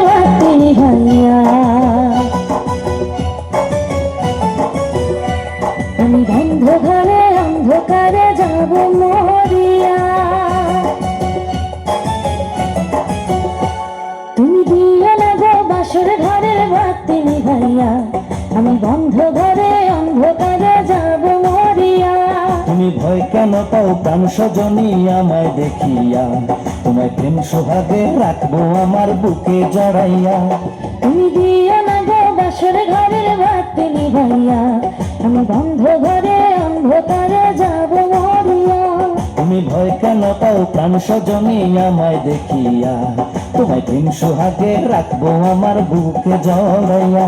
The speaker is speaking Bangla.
বাতি নিভাইয়া আমি বন্ধ ঘরে অন্ধকারে যাব মরিয়া তুমি দিও না গো বাসর ঘরের বাতি নিভাইয়া আমি বন্ধ ঘরে অন্ধকারে যাব মরিয়া তুমি ভয় কেন পাও প্রাণ সজনী আমায় দেখিয়া তোমায় প্রেম সোহাগে রাখবো আমার বুকে জড়াইয়া তুমি দিও না গো বাসর ঘরের বাতি নিভাইয়া আমি বন্ধ ঘরে অন্ধকারে যাব মরিয়া তুমি ভয় কেন পাও প্রাণ সজনী আমায় দেখিয়া তোমায় প্রেম সোহাগে রাখবো আমার বুকে জড়াইয়া